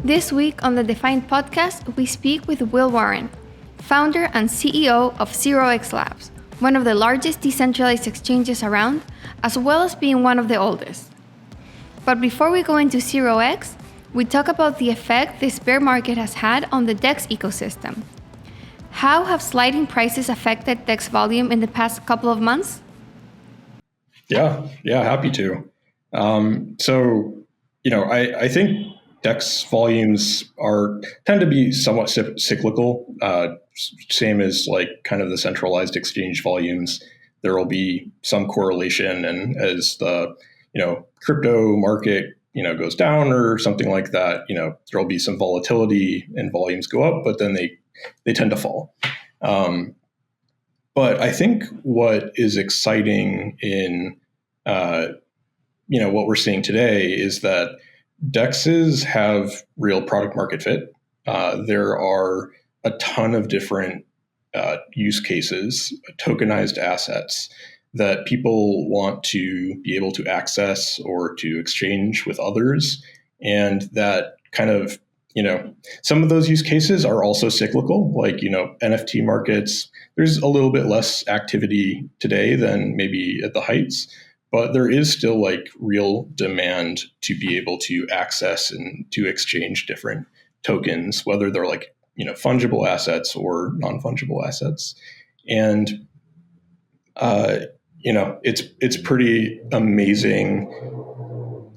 This week on the Defiant Podcast, we speak with Will Warren, founder and CEO of 0x Labs, one of the largest decentralized exchanges around, as well as being one of the oldest. But before we go into 0x, we talk about the effect this bear market has had on the DEX ecosystem. How have sliding prices affected DEX volume in the past couple of months? Yeah, happy to. I think DEX volumes tend to be somewhat cyclical, same as like kind of the centralized exchange volumes. There will be some correlation, and as the crypto market goes down or something like that, there will be some volatility and volumes go up, but then they tend to fall. But I think what is exciting in what we're seeing today is that DEXs have real product market fit. There are a ton of different use cases, tokenized assets that people want to be able to access or to exchange with others. And that kind of, some of those use cases are also cyclical, like, NFT markets. There's a little bit less activity today than maybe at the heights, but there is still like real demand to be able to access and to exchange different tokens, whether they're like, fungible assets or non-fungible assets. And, it's pretty amazing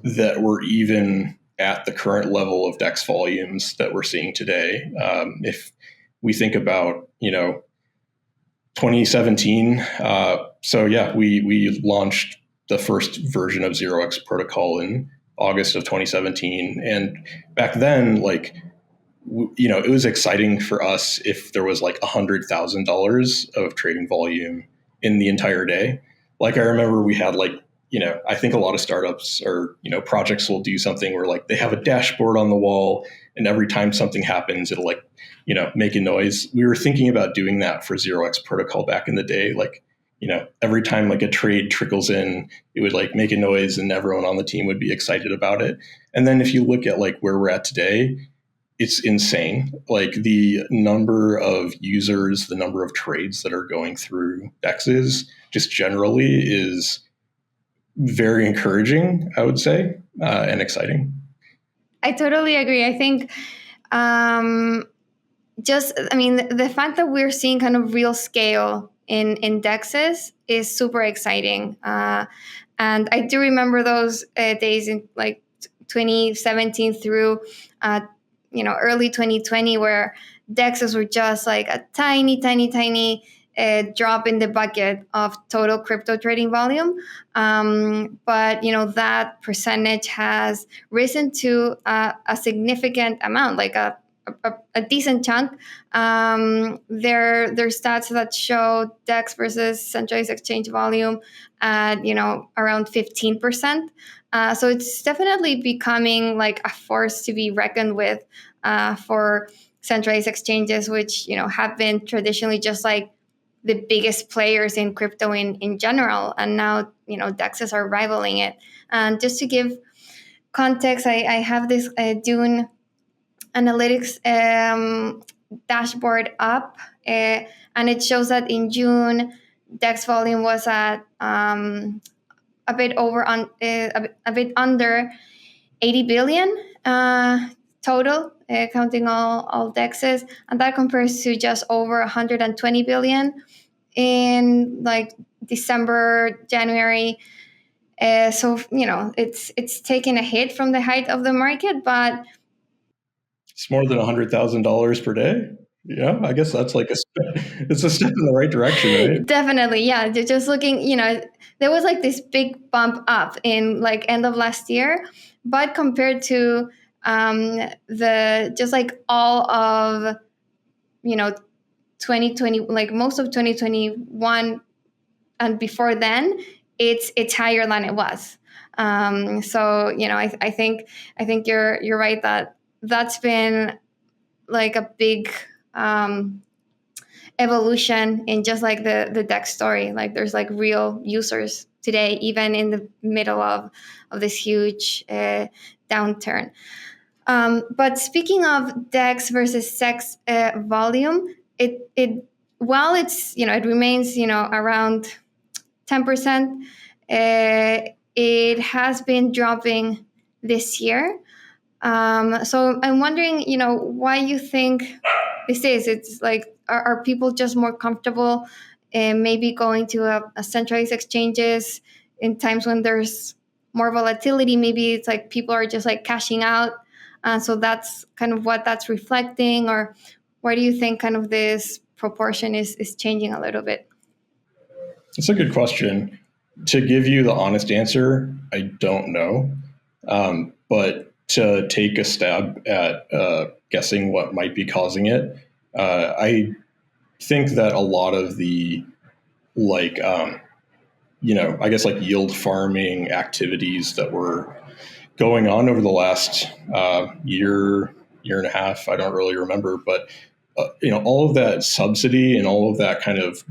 that we're even at the current level of DEX volumes that we're seeing today. If we think about, 2017, we launched the first version of 0x protocol in August of 2017. And back then, it was exciting for us if there was like $100,000 of trading volume in the entire day. Like I remember we had I think a lot of startups or, projects will do something where like they have a dashboard on the wall and every time something happens, it'll make a noise. We were thinking about doing that for 0x protocol back in the day. Every time like a trade trickles in, it would like make a noise and everyone on the team would be excited about it. And then if you look at like where we're at today, it's insane. Like the number of users, the number of trades that are going through DEXs just generally is very encouraging, I would say, and exciting. I totally agree. I think the fact that we're seeing kind of real scale in DEXs is super exciting. And I do remember those days in like 2017 through, early 2020 where DEXs were just like a tiny drop in the bucket of total crypto trading volume. But that percentage has risen to a significant amount, like a decent chunk. There are stats that show DEX versus centralized exchange volume at around 15%. So it's definitely becoming like a force to be reckoned with for centralized exchanges, which have been traditionally just like the biggest players in crypto in general, and now DEXs are rivaling it. And just to give context, I have this Dune analytics dashboard up, and it shows that in June DEX volume was at a bit under 80 billion total, counting all DEXs, and that compares to just over 120 billion in like December, January. So it's taken a hit from the height of the market, but it's more than $100,000 per day. Yeah, I guess that's like it's a step in the right direction, right? Definitely, yeah. Just looking, there was like this big bump up in like end of last year, but compared to the just like all of 2020, like most of 2021 and before then, it's higher than it was. So I think you're right that that's been like a big evolution in just like the DEX story. Like there's like real users today, even in the middle of this huge downturn. But speaking of DEX versus SEX volume, it while it's it remains around 10%, it has been dropping this year. So I'm wondering, why you think this is. It's like, are people just more comfortable maybe going to a centralized exchanges in times when there's more volatility? Maybe it's like people are just like cashing out. So that's kind of what that's reflecting. Or why do you think kind of this proportion is changing a little bit? It's a good question. To give you the honest answer, I don't know. But to take a stab at guessing what might be causing it, I think that a lot of the I guess like yield farming activities that were going on over the last year and a half, I don't really remember, but all of that subsidy and all of that kind of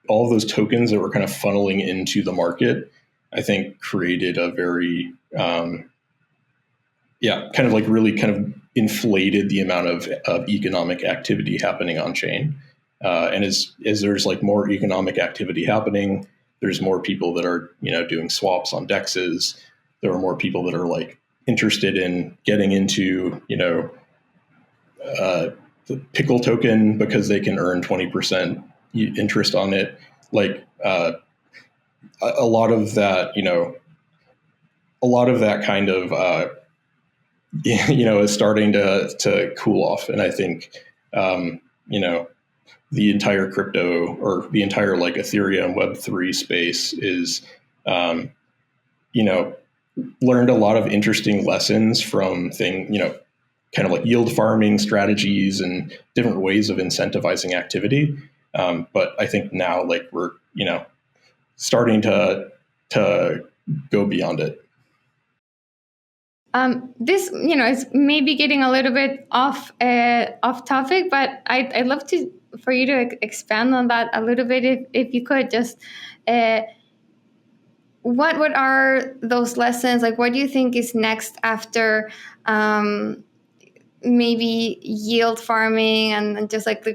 all of those tokens that were kind of funneling into the market, I think created a very kind of like really kind of inflated the amount of economic activity happening on chain. And as there's like more economic activity happening, there's more people that are doing swaps on DEXs. There are more people that are like interested in getting into the pickle token because they can earn 20% interest on it. Like a lot of that, kind of is starting to cool off, and I think the entire crypto or the entire like Ethereum Web3 space is learned a lot of interesting lessons from kind of like yield farming strategies and different ways of incentivizing activity. But I think now like we're starting to go beyond it. This is maybe getting a little bit off topic, but I'd love for you to expand on that a little bit, if you could. Just what are those lessons? Like, what do you think is next after maybe yield farming and just like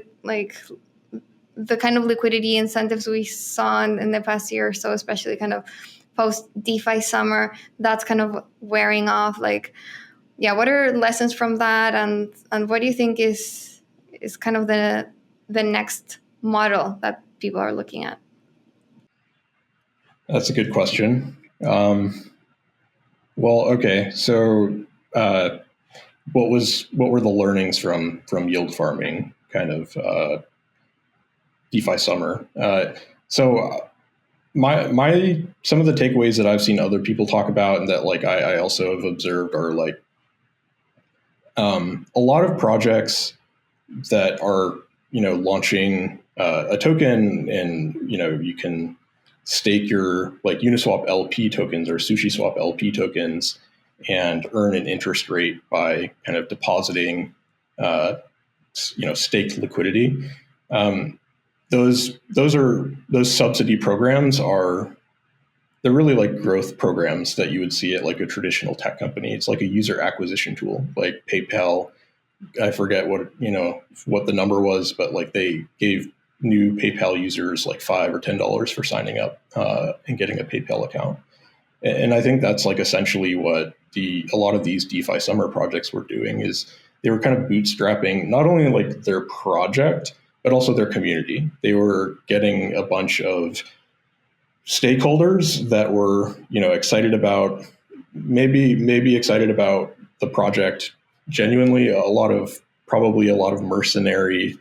the kind of liquidity incentives we saw in the past year or so, especially kind of post DeFi summer, that's kind of wearing off? Like, what are lessons from that, and what do you think is kind of the next model that people are looking at? That's a good question. Well, okay, so what were the learnings from yield farming kind of DeFi summer? So my some of the takeaways that I've seen other people talk about and that like I also have observed are like a lot of projects that are launching a token, and you can stake your like Uniswap LP tokens or SushiSwap LP tokens and earn an interest rate by kind of depositing staked liquidity. Those subsidy programs they're really like growth programs that you would see at like a traditional tech company. It's like a user acquisition tool, like PayPal. I forget what the number was, but like they gave new PayPal users like $5 or $10 for signing up and getting a PayPal account. And I think that's like essentially what a lot of these DeFi summer projects were doing, is they were kind of bootstrapping not only like their project, but also their community. They were getting a bunch of stakeholders that were, excited about, maybe excited about the project genuinely, probably a lot of mercenary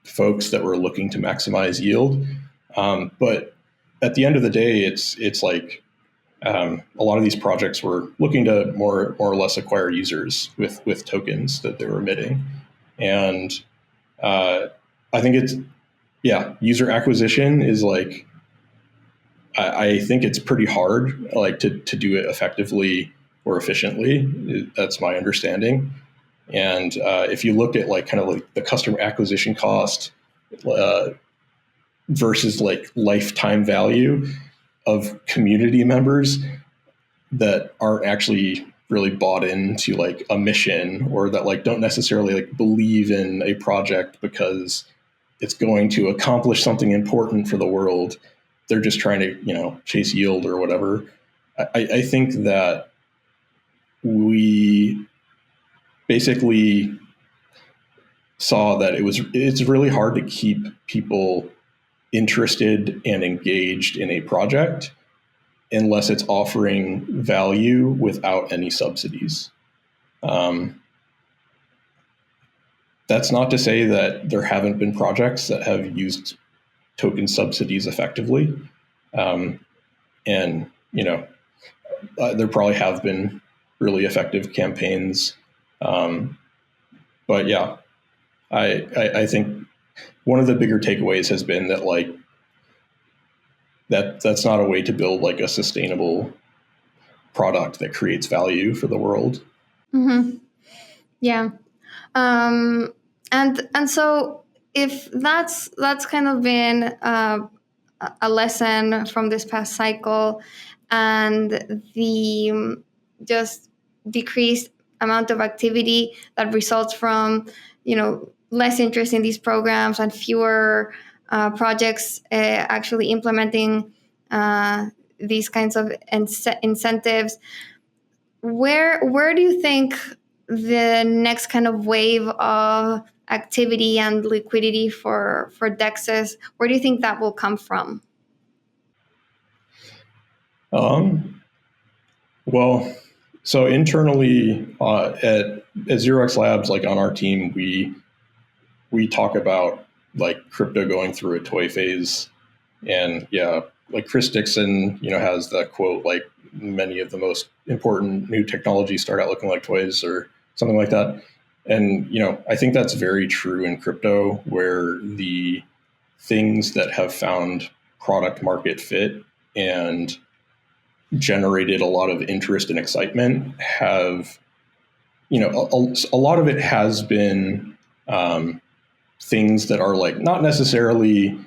folks that were looking to maximize yield. But at the end of the day, it's like a lot of these projects were looking to more or less acquire users with tokens that they were emitting. And I think user acquisition is like, I think it's pretty hard, like to do it effectively or efficiently. That's my understanding. And if you look at like kind of like the customer acquisition cost versus like lifetime value of community members that aren't actually really bought into like a mission, or that like don't necessarily like believe in a project because it's going to accomplish something important for the world. They're just trying to, chase yield or whatever. I think that we basically saw that it's really hard to keep people interested and engaged in a project unless it's offering value without any subsidies. That's not to say that there haven't been projects that have used token subsidies effectively. And, there probably have been really effective campaigns. But yeah, I think one of the bigger takeaways has been that like that's not a way to build like a sustainable product that creates value for the world. Mm-hmm. Yeah. And so if that's kind of been a lesson from this past cycle, and the just decreased amount of activity that results from less interest in these programs and fewer projects actually implementing these kinds of incentives, where do you think the next kind of wave of activity and liquidity for DEXs, where do you think that will come from? Well, so internally at 0x Labs, like on our team, we talk about like crypto going through a toy phase, and yeah, like Chris Dixon, has that quote like many of the most important new technologies start out looking like toys or something like that. And I think that's very true in crypto, where the things that have found product market fit and generated a lot of interest and excitement have, a lot of it has been things that are like not necessarily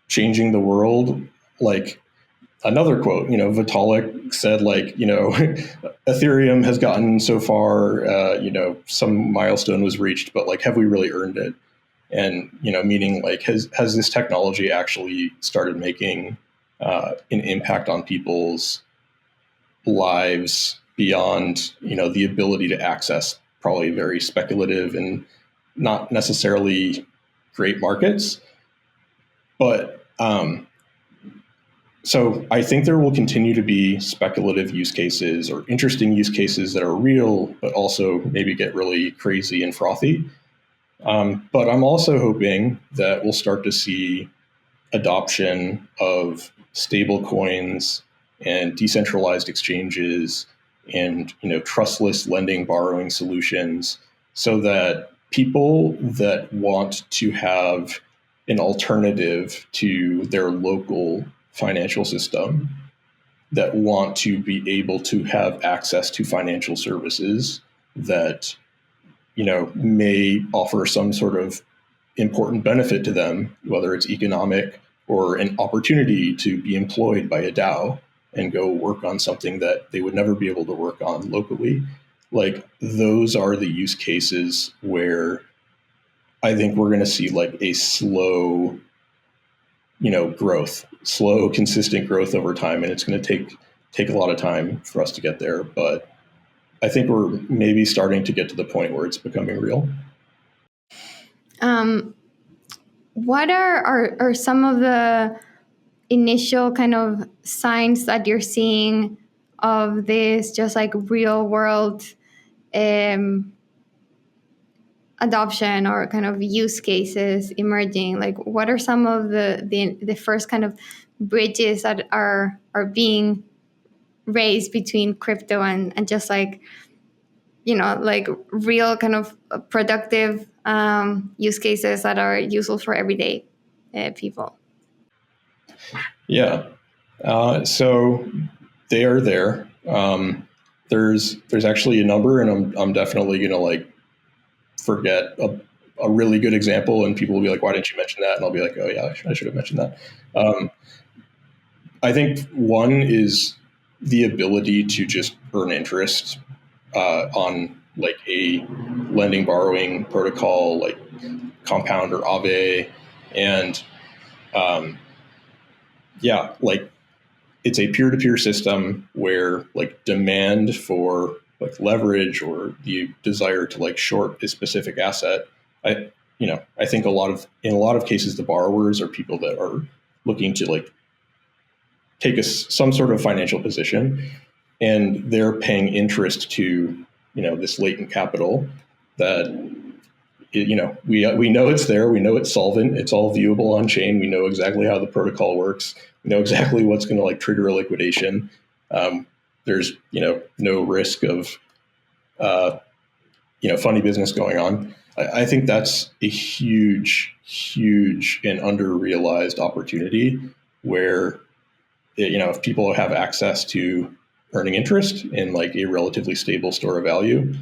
changing the world. Like another quote, Vitalik said, like, Ethereum has gotten so far, some milestone was reached, but like, have we really earned it? And, meaning like, has this technology actually started making an impact on people's lives beyond, the ability to access probably very speculative and not necessarily great markets? But, so I think there will continue to be speculative use cases or interesting use cases that are real, but also maybe get really crazy and frothy. But I'm also hoping that we'll start to see adoption of stable coins and decentralized exchanges and trustless lending borrowing solutions, so that people that want to have an alternative to their local financial system, that want to be able to have access to financial services that may offer some sort of important benefit to them, whether it's economic or an opportunity to be employed by a DAO and go work on something that they would never be able to work on locally. Like those are the use cases where I think we're going to see like a slow, growth, slow, consistent growth over time. And it's going to take a lot of time for us to get there. But I think we're maybe starting to get to the point where it's becoming real. What are some of the initial kind of signs that you're seeing of this just like real world adoption or kind of use cases emerging? Like what are some of the first kind of bridges that are being raised between crypto and just like like real kind of productive use cases that are useful for everyday people? Yeah. So they are there. There's actually a number, and I'm definitely going to like forget a really good example, and people will be like, why didn't you mention that? And I'll be like, oh yeah, I should have mentioned that. I think one is the ability to just earn interest on like a lending borrowing protocol like Compound or Aave. And like it's a peer-to-peer system where like demand for like leverage or the desire to like short a specific asset. I think in a lot of cases, the borrowers are people that are looking to like take some sort of financial position, and they're paying interest to, this latent capital that, we know it's there. We know it's solvent. It's all viewable on chain. We know exactly how the protocol works. We know exactly what's going to like trigger a liquidation. There's, no risk of, funny business going on. I think that's a huge, huge and under-realized opportunity where, if people have access to earning interest in like a relatively stable store of value,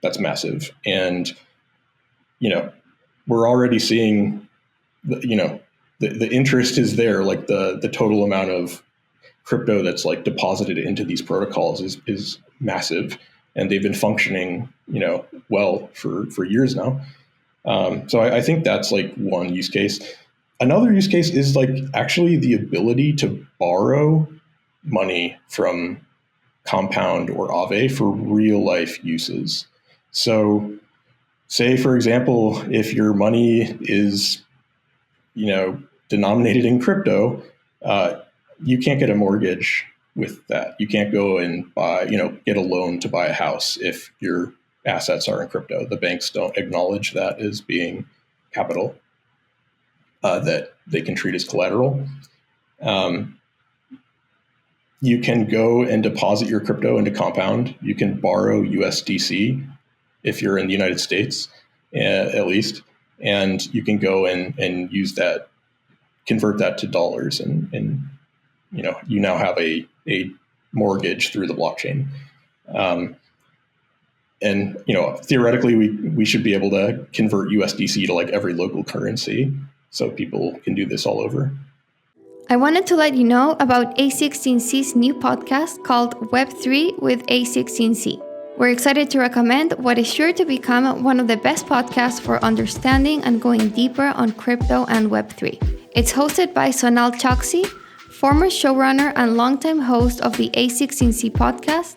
that's massive. And, we're already seeing, the interest is there. Like the total amount of crypto that's like deposited into these protocols is massive, and they've been functioning, well for years now. So I think that's like one use case. Another use case is like actually the ability to borrow money from Compound or Aave for real life uses. So say, for example, if your money is, denominated in crypto, you can't get a mortgage with that. You can't go and buy, get a loan to buy a house if your assets are in crypto. The banks don't acknowledge that as being capital that they can treat as collateral. You can go and deposit your crypto into Compound. You can borrow USDC if you're in the United States, at least, and you can go and use that, convert that to dollars, and you now have a mortgage through the blockchain. And theoretically, we should be able to convert USDC to like every local currency, so people can do this all over. I wanted to let you know about A16C's new podcast called Web3 with A16C. We're excited to recommend what is sure to become one of the best podcasts for understanding and going deeper on crypto and Web3. It's hosted by Sonal Chokshi, former showrunner and longtime host of the A16C podcast,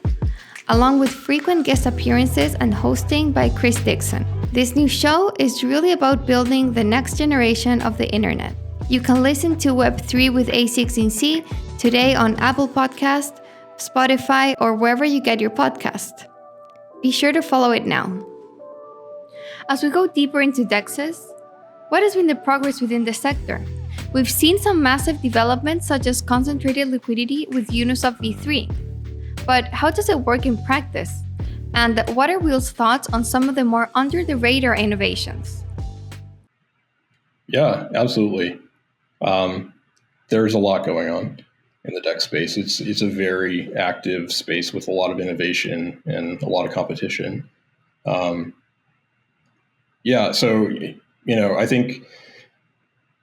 along with frequent guest appearances and hosting by Chris Dixon. This new show is really about building the next generation of the internet. You can listen to Web3 with A16C today on Apple Podcast, Spotify, or wherever you get your podcast. Be sure to follow it now. As we go deeper into DEXs, what has been the progress within the sector? We've seen some massive developments such as concentrated liquidity with Uniswap v3. But how does it work in practice? And what are Will's thoughts on some of the more under-the-radar innovations? Yeah, absolutely. There's a lot going on in the DEX space. It's a very active space with a lot of innovation and a lot of competition. So I think,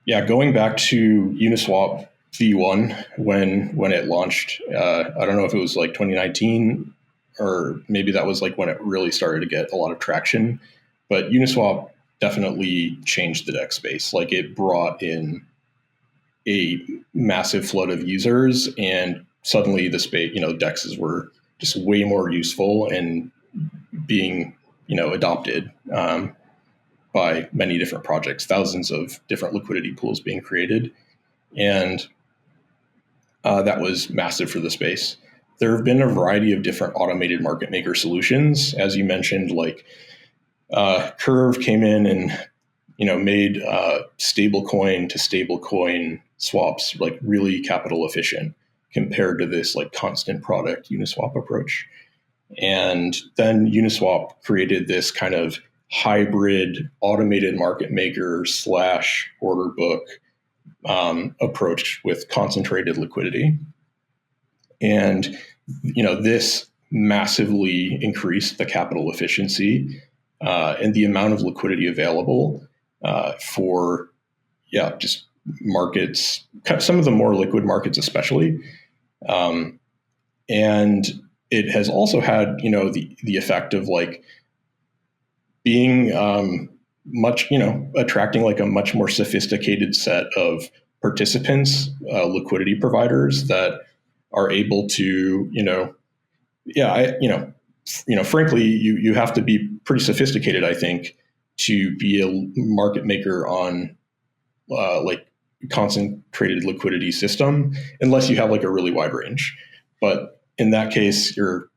going back to Uniswap v1 when it launched, I don't know if it was like 2019 or maybe that was like when it really started to get a lot of traction, but Uniswap definitely changed the DEX space. Like it brought in a massive flood of users, and suddenly the space, DEXs were just way more useful and being, adopted by many different projects, thousands of different liquidity pools being created. And that was massive for the space. There have been a variety of different automated market maker solutions. As you mentioned, like Curve came in and, made stablecoin to stablecoin swaps like really capital efficient compared to this like constant product Uniswap approach. And then Uniswap created this kind of hybrid automated market maker / order book approach with concentrated liquidity. And, this massively increased the capital efficiency and the amount of liquidity available for, just markets, some of the more liquid markets especially. And it has also had, the effect of like being much, attracting like a much more sophisticated set of participants, liquidity providers that are able to, frankly, you have to be pretty sophisticated, I think, to be a market maker on like concentrated liquidity system, unless you have like a really wide range. But in that case, you're,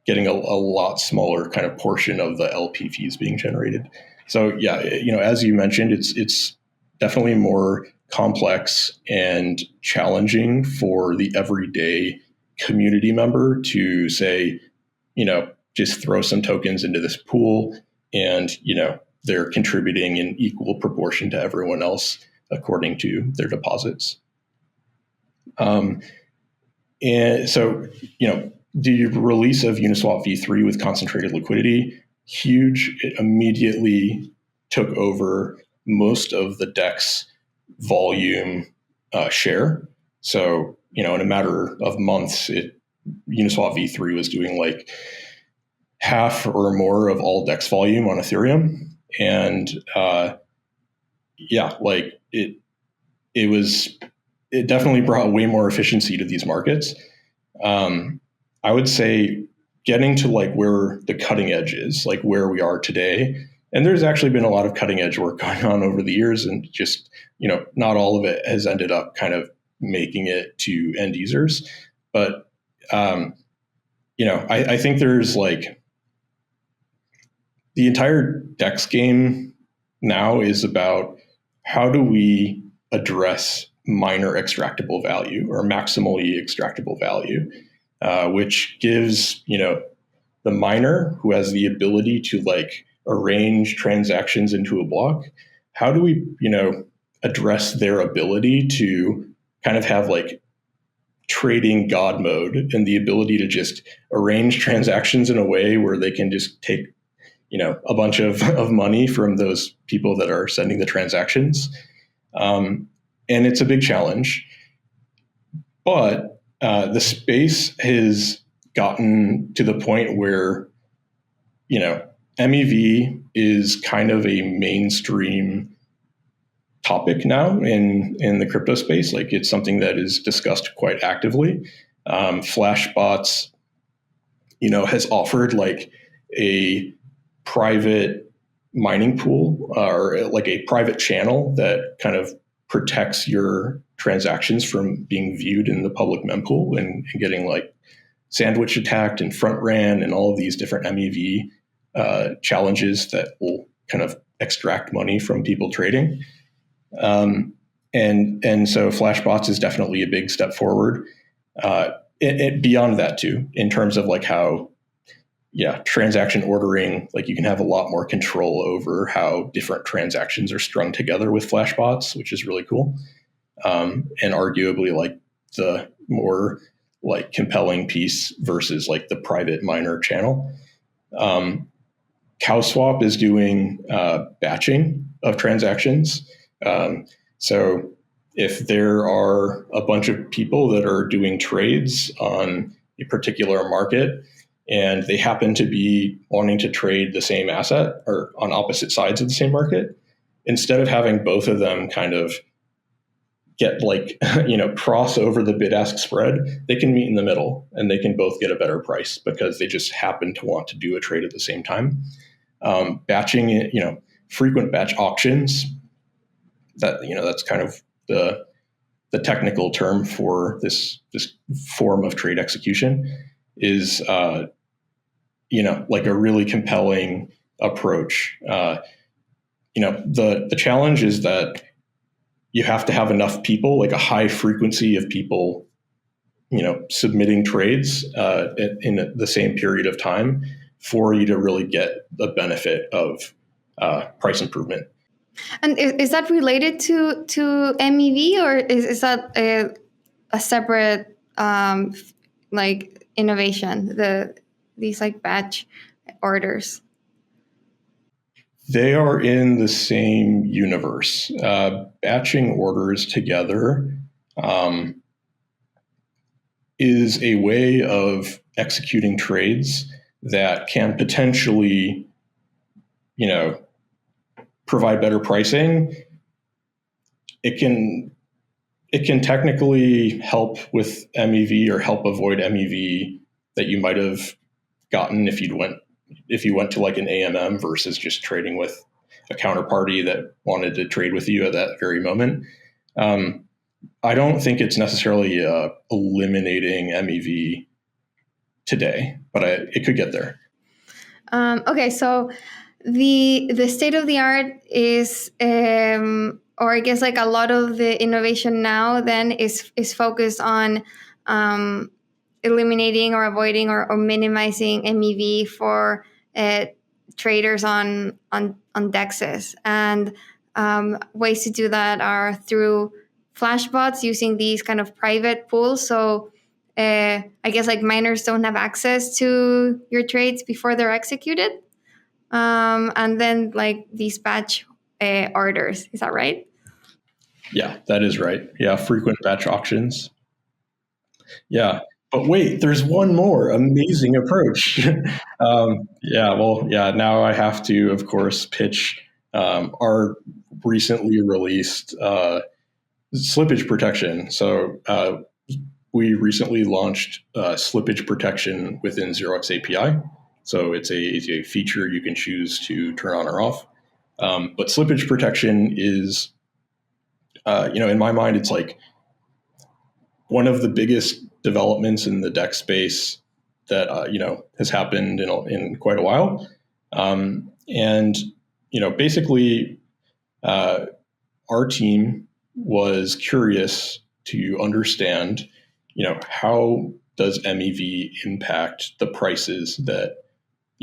getting a lot smaller kind of portion of the LP fees being generated. So yeah, as you mentioned, it's definitely more complex and challenging for the everyday community member to say, just throw some tokens into this pool and, they're contributing in equal proportion to everyone else according to their deposits. And so, the release of Uniswap v3 with concentrated liquidity, huge. It immediately took over most of the DEX volume share. So, in a matter of months, Uniswap v3 was doing like half or more of all DEX volume on Ethereum. And it definitely brought way more efficiency to these markets. I would say getting to like where the cutting edge is, like where we are today. And there's actually been a lot of cutting edge work going on over the years, and just, not all of it has ended up kind of making it to end users. But, I think there's like the entire DEX game now is about how do we address minor extractable value or maximally extractable value, which gives, the miner who has the ability to like arrange transactions into a block. How do we, address their ability to kind of have like trading God mode and the ability to just arrange transactions in a way where they can just take, a bunch of money from those people that are sending the transactions. And it's a big challenge, but the space has gotten to the point where, MEV is kind of a mainstream topic now in the crypto space. Like it's something that is discussed quite actively. Flashbots, has offered like a private mining pool or like a private channel that kind of protects your transactions from being viewed in the public mempool and getting like sandwich attacked and front ran and all of these different MEV challenges that will kind of extract money from people trading. And so Flashbots is definitely a big step forward. Beyond that too, in terms of like how, transaction ordering, like you can have a lot more control over how different transactions are strung together with Flashbots, which is really cool. And arguably like the more like compelling piece versus like the private miner channel. CowSwap is doing batching of transactions. So if there are a bunch of people that are doing trades on a particular market and they happen to be wanting to trade the same asset or on opposite sides of the same market, instead of having both of them kind of get like, cross over the bid-ask spread, they can meet in the middle and they can both get a better price because they just happen to want to do a trade at the same time. Batching, frequent batch auctions, that's kind of the technical term for this form of trade execution, is like a really compelling approach. The challenge is that you have to have enough people, like a high frequency of people, submitting trades in the same period of time for you to really get the benefit of price improvement. And is that related to MEV, or is that a separate like innovation? These like batch orders. They are in the same universe. Batching orders together is a way of executing trades that can potentially, provide better pricing. It can technically help with MEV or help avoid MEV that you might have gotten if you went to like an AMM versus just trading with a counterparty that wanted to trade with you at that very moment. I don't think it's necessarily eliminating MEV today, but it could get there. Okay, so the state of the art is, or I guess like a lot of the innovation now then is focused on eliminating or avoiding or minimizing MEV for traders on DEXs, and ways to do that are through flashbots using these kind of private pools. So I guess like miners don't have access to your trades before they're executed, and then like these batch orders. Is that right? Yeah, that is right. Yeah, frequent batch auctions. Yeah. But wait, there's one more amazing approach. Now I have to, of course, pitch our recently released slippage protection. So we recently launched slippage protection within 0x API. So it's a feature you can choose to turn on or off. But slippage protection is, in my mind, it's like one of the biggest developments in the DEX space that has happened in quite a while. Basically, our team was curious to understand, how does MEV impact the prices that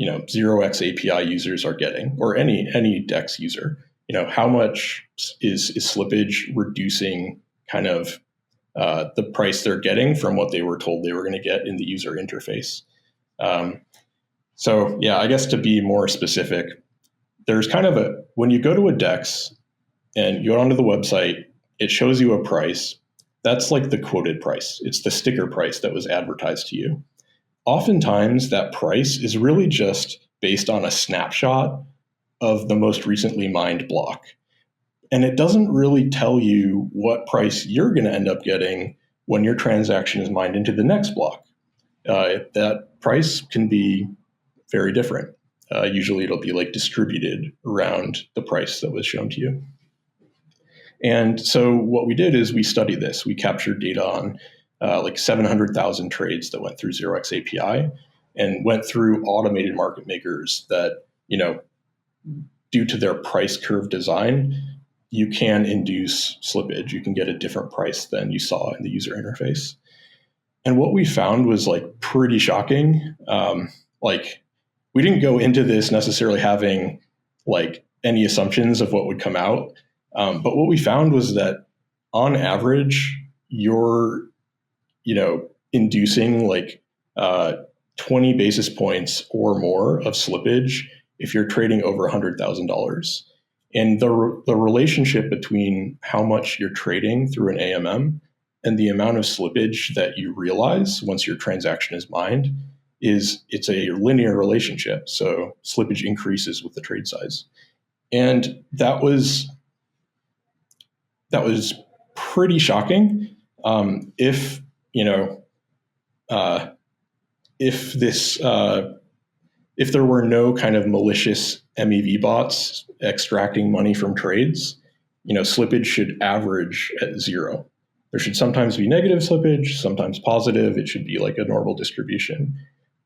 0x API users are getting, or any DEX user. How much is slippage reducing kind of the price they're getting from what they were told they were going to get in the user interface. I guess to be more specific, there's kind of when you go to a DEX and you go onto the website, it shows you a price. That's like the quoted price. It's the sticker price that was advertised to you. Oftentimes that price is really just based on a snapshot of the most recently mined block. And it doesn't really tell you what price you're going to end up getting when your transaction is mined into the next block. That price can be very different. Usually it'll be like distributed around the price that was shown to you. And so what we did is we studied this. We captured data on like 700,000 trades that went through 0x API and went through automated market makers that, due to their price curve design, you can induce slippage. You can get a different price than you saw in the user interface. And what we found was like pretty shocking. We didn't go into this necessarily having like any assumptions of what would come out. But what we found was that on average, you're, inducing like 20 basis points or more of slippage if you're trading over $100,000. And the relationship between how much you're trading through an AMM and the amount of slippage that you realize once your transaction is mined it's a linear relationship. So slippage increases with the trade size. And that was pretty shocking. If there were no kind of malicious MEV bots extracting money from trades, slippage should average at zero. There should sometimes be negative slippage, sometimes positive. It should be like a normal distribution.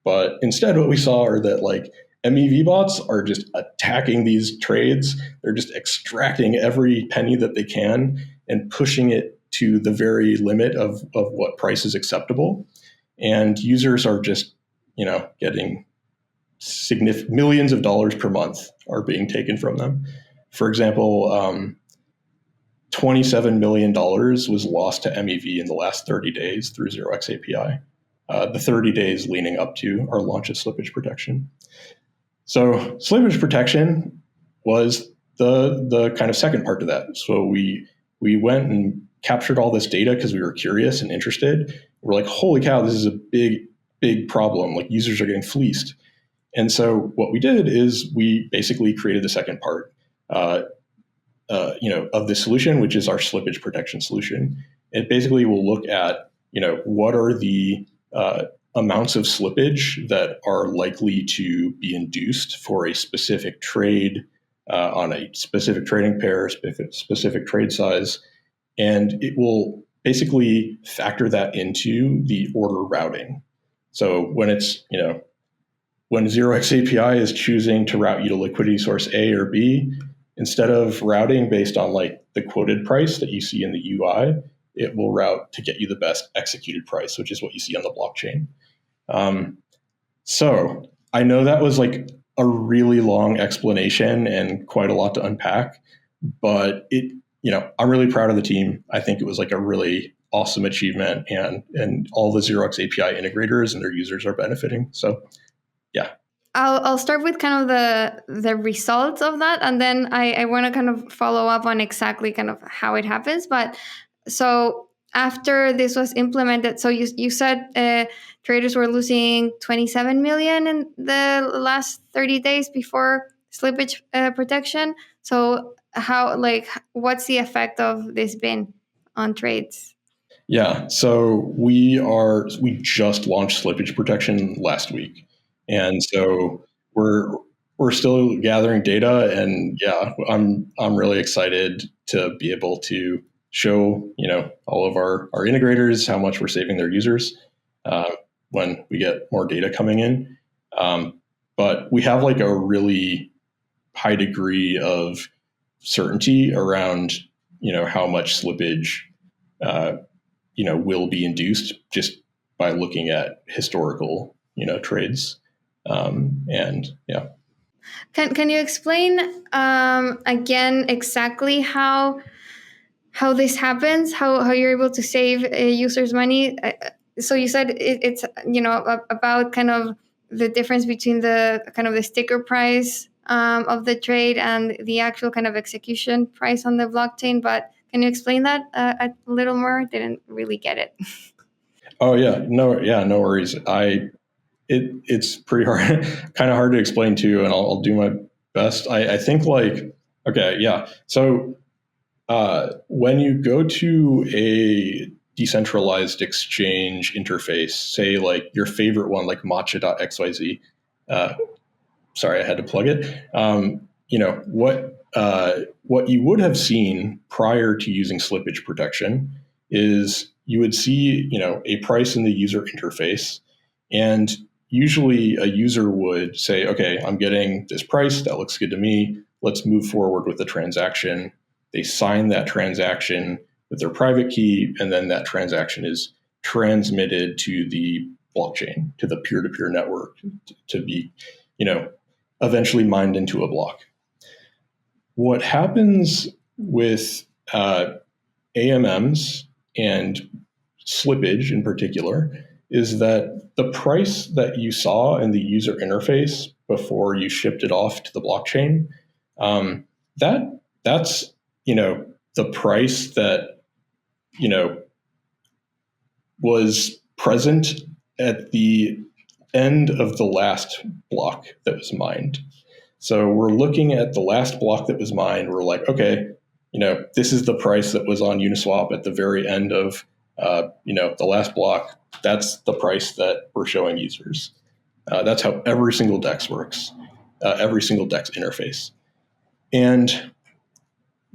But instead, what we saw are that like MEV bots are just attacking these trades. They're just extracting every penny that they can and pushing it to the very limit of what price is acceptable. And users are just, getting millions of dollars per month are being taken from them. For example, $27 million was lost to MEV in the last 30 days through 0x API. The 30 days leading up to our launch of slippage protection. So slippage protection was the kind of second part to that. So we went and captured all this data because we were curious and interested. We're like, holy cow, this is a big problem. Like users are getting fleeced. And so what we did is we basically created the second part, of this solution, which is our slippage protection solution. It basically will look at, what are the amounts of slippage that are likely to be induced for a specific trade on a specific trading pair, specific trade size, and it will basically factor that into the order routing. So when it's, when 0x API is choosing to route you to liquidity source A or B, instead of routing based on like the quoted price that you see in the UI, it will route to get you the best executed price, which is what you see on the blockchain. So I know that was like a really long explanation and quite a lot to unpack, but I'm really proud of the team. I think it was like a really awesome achievement, and all the 0x API integrators and their users are benefiting. So yeah. I'll start with kind of the results of that, and then I want to kind of follow up on exactly kind of how it happens. But so after this was implemented, so you said traders were losing 27 million in the last 30 days before slippage protection. So what's the effect of this been on trades? Yeah, so we just launched slippage protection last week, and so we're still gathering data, and yeah, I'm really excited to be able to show all of our integrators how much we're saving their users when we get more data coming in. But we have like a really high degree of certainty around how much slippage will be induced just by looking at historical trades. And yeah. Can you explain again exactly how this happens? How you're able to save users money? So you said it's about kind of the difference between the kind of the sticker price of the trade and the actual kind of execution price on the blockchain. But can you explain that a little more? Didn't really get it. Oh yeah, no worries. It's pretty hard, kind of hard to explain too, and I'll do my best. I think okay, yeah. So when you go to a decentralized exchange interface, say like your favorite one, like matcha.xyz, sorry, I had to plug it. What you would have seen prior to using slippage protection is you would see, a price in the user interface, and usually a user would say, okay, I'm getting this price, that looks good to me. Let's move forward with the transaction. They sign that transaction with their private key, and then that transaction is transmitted to the blockchain, to the peer-to-peer network to be, eventually mined into a block. What happens with AMMs and slippage in particular is that the price that you saw in the user interface before you shipped it off to the blockchain, that's the price that was present at the end of the last block that was mined. So we're looking at the last block that was mined. We're like, okay, this is the price that was on Uniswap at the very end of the last block. That's the price that we're showing users. That's how every single DEX works, every single DEX interface. And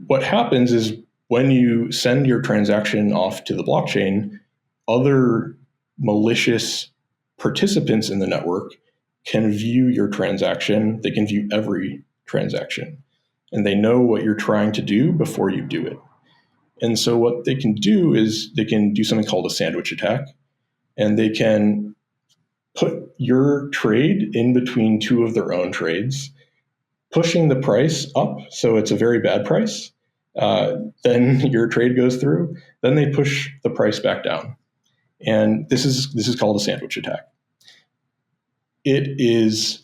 what happens is when you send your transaction off to the blockchain, other malicious participants in the network can view your transaction. They can view every transaction, and they know what you're trying to do before you do it. And so what they can do is they can do something called a sandwich attack, and they can put your trade in between two of their own trades, pushing the price up so it's a very bad price. Then your trade goes through. Then they push the price back down. And this is called a sandwich attack. The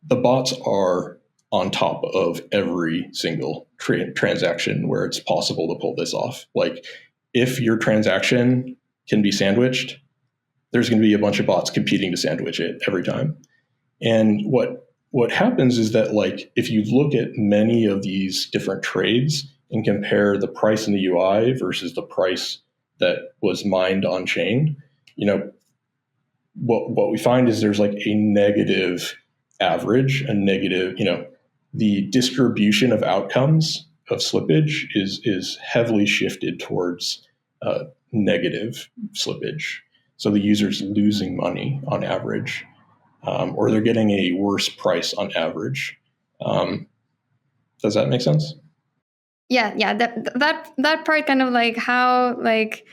bots are on top of every single transaction where it's possible to pull this off. Like if your transaction can be sandwiched, there's going to be a bunch of bots competing to sandwich it every time. And what happens is that, like, if you look at many of these different trades and compare the price in the UI versus the price that was mined on chain, what we find is there's like a negative average, a negative, the distribution of outcomes of slippage is heavily shifted towards negative slippage. So the user's losing money on average, or they're getting a worse price on average. Does that make sense? Yeah. That part, kind of like how like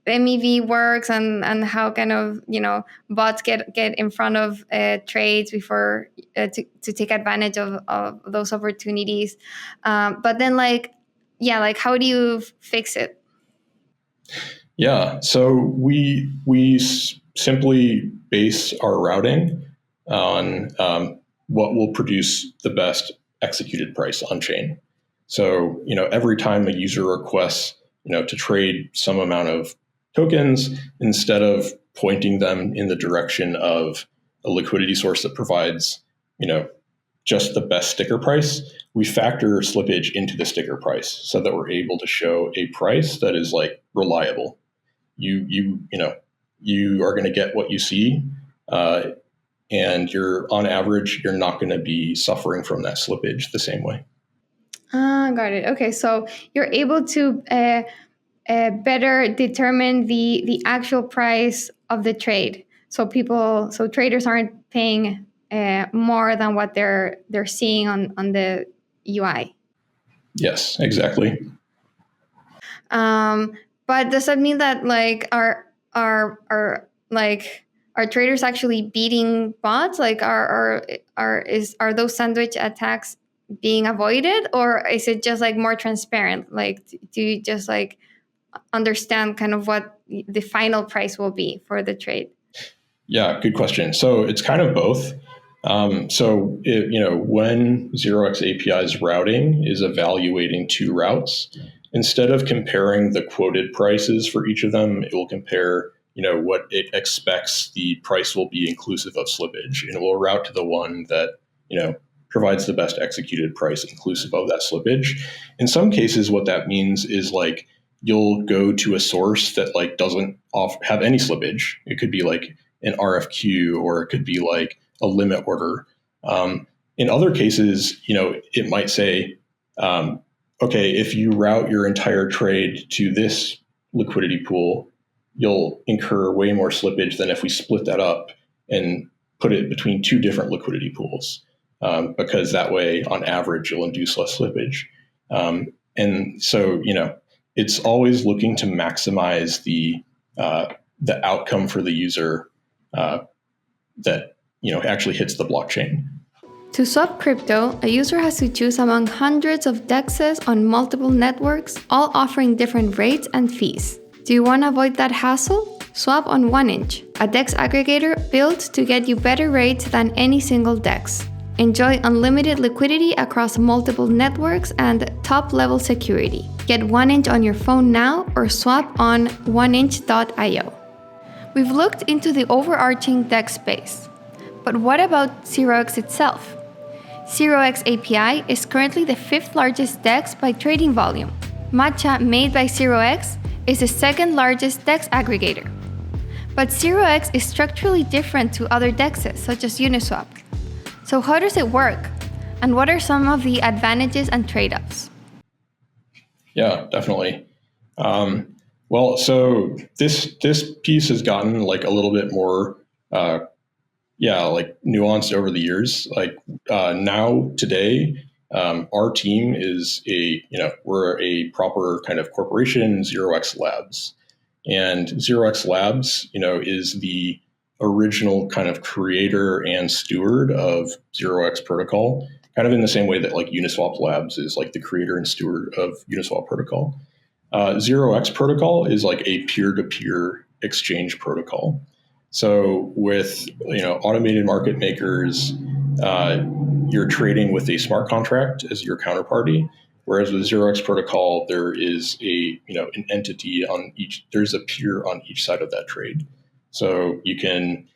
MEV works, and how kind of bots get in front of trades before to take advantage of those opportunities. But then like how do you fix it? Yeah, so we simply base our routing on what will produce the best executed price on chain. So every time a user requests to trade some amount of tokens, instead of pointing them in the direction of a liquidity source that provides just the best sticker price, we factor slippage into the sticker price so that we're able to show a price that is like reliable. You are going to get what you see, and on average, you're not going to be suffering from that slippage the same way. Got it. Okay, so you're able to better determine the actual price of the trade. So traders aren't paying more than what they're seeing on the UI. Yes, exactly. But does that mean that like are traders actually beating bots? Like are those sandwich attacks being avoided, or is it just like more transparent? Like do you just like understand kind of what the final price will be for the trade? Yeah, good question. So it's kind of both. When 0x API's routing is evaluating two routes, instead of comparing the quoted prices for each of them, it will compare, what it expects the price will be inclusive of slippage, and it will route to the one that, provides the best executed price inclusive of that slippage. In some cases, what that means is like you'll go to a source that like doesn't have any slippage. It could be like an RFQ, or it could be like a limit order. In other cases, it might say, okay, if you route your entire trade to this liquidity pool, you'll incur way more slippage than if we split that up and put it between two different liquidity pools, because that way, on average, you'll induce less slippage. And so, it's always looking to maximize the outcome for the user that actually hits the blockchain. To swap crypto, a user has to choose among hundreds of DEXs on multiple networks, all offering different rates and fees. Do you want to avoid that hassle? Swap on 1inch, a DEX aggregator built to get you better rates than any single DEX. Enjoy unlimited liquidity across multiple networks and top-level security. Get 1inch on your phone now, or swap on 1inch.io. We've looked into the overarching DEX space. But what about 0x itself? 0x API is currently the 5th largest DEX by trading volume. Matcha, made by 0x, is the 2nd largest DEX aggregator. But 0x is structurally different to other DEXs, such as Uniswap. So how does it work? And what are some of the advantages and trade-offs? Yeah, definitely. Well, so this piece has gotten like a little bit more nuanced over the years. Like now today, our team is we're a proper kind of corporation, 0x Labs. And 0x Labs, is the original kind of creator and steward of 0x protocol, kind of in the same way that like Uniswap Labs is like the creator and steward of Uniswap protocol. 0x protocol is like a peer-to-peer exchange protocol. So with automated market makers, you're trading with a smart contract as your counterparty, Whereas with 0x protocol, there is an entity on each, there's a peer on each side of that trade. So you can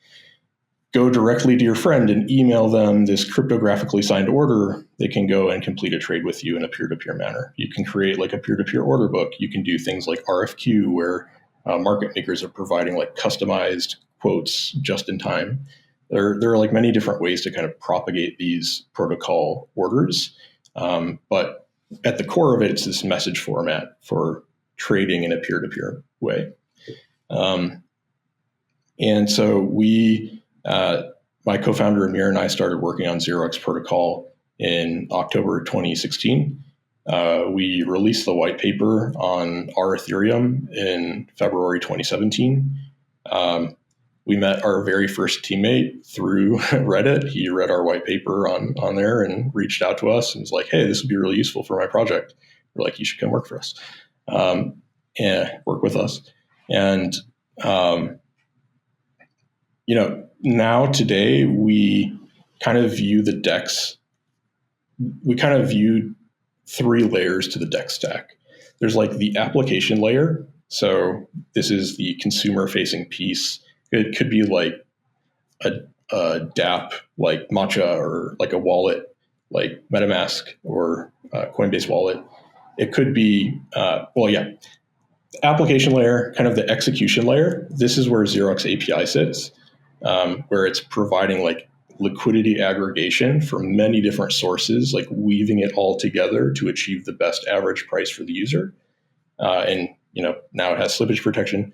go directly to your friend and email them this cryptographically signed order. They can go and complete a trade with you in a peer-to-peer manner. You can create like a peer-to-peer order book. You can do things like RFQ, where market makers are providing like customized quotes just in time. There are like many different ways to kind of propagate these protocol orders. But at the core of it, it's this message format for trading in a peer-to-peer way. And so my co-founder Amir and I started working on 0x protocol in October 2016. We released the white paper on our Ethereum in February 2017. We met our very first teammate through Reddit. He read our white paper on there and reached out to us and was like, "Hey, this would be really useful for my project." We're like, "You should come work for us and work with us." And now today we kind of view the DEX. We kind of view 3 layers to the DEX stack. There's like the application layer. So this is the consumer-facing piece. It could be like a dApp like Matcha, or like a wallet like MetaMask or Coinbase wallet. It could be, application layer, kind of the execution layer. This is where 0x API sits, where it's providing like liquidity aggregation from many different sources, like weaving it all together to achieve the best average price for the user. And now it has slippage protection.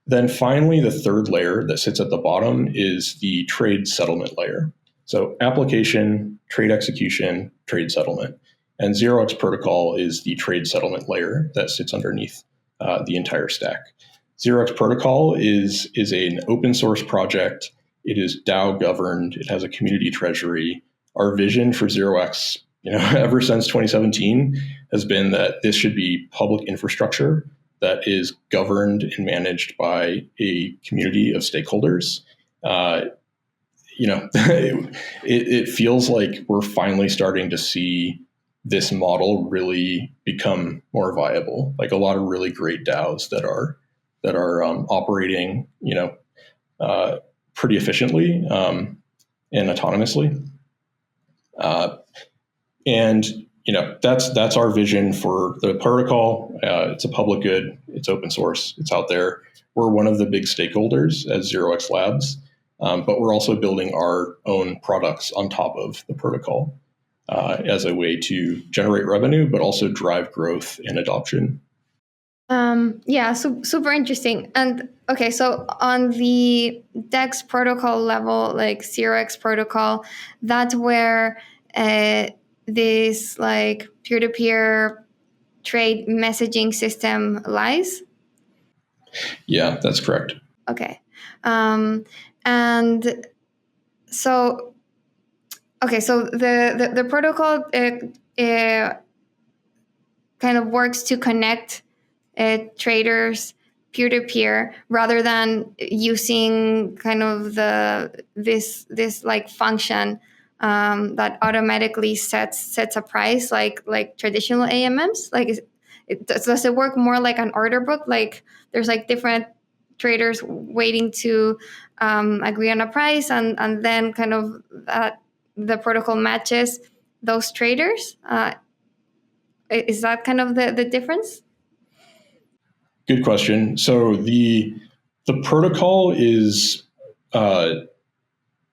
Then finally, the third layer that sits at the bottom is the trade settlement layer. So application, trade execution, trade settlement. And 0x protocol is the trade settlement layer that sits underneath the entire stack. 0x protocol is an open source project. It is DAO governed. It has a community treasury. Our vision for 0x, ever since 2017, has been that this should be public infrastructure that is governed and managed by a community of stakeholders. It feels like we're finally starting to see this model really become more viable. Like a lot of really great DAOs that are operating, pretty efficiently and autonomously. That's our vision for the protocol. It's a public good. It's open source. It's out there. We're one of the big stakeholders as 0x Labs, but we're also building our own products on top of the protocol as a way to generate revenue, but also drive growth and adoption. So super interesting. And okay, so on the DEX protocol level, like 0x protocol, that's where this like peer-to-peer trade messaging system lies? Yeah, that's correct. Okay. And so, so the protocol kind of works to connect traders peer-to-peer rather than using kind of this like function that automatically sets a price like traditional AMMs. Like, does it work more like an order book? Like there's like different traders waiting to agree on a price, and then kind of the protocol matches those traders. Is that kind of the difference? Good question. So the protocol is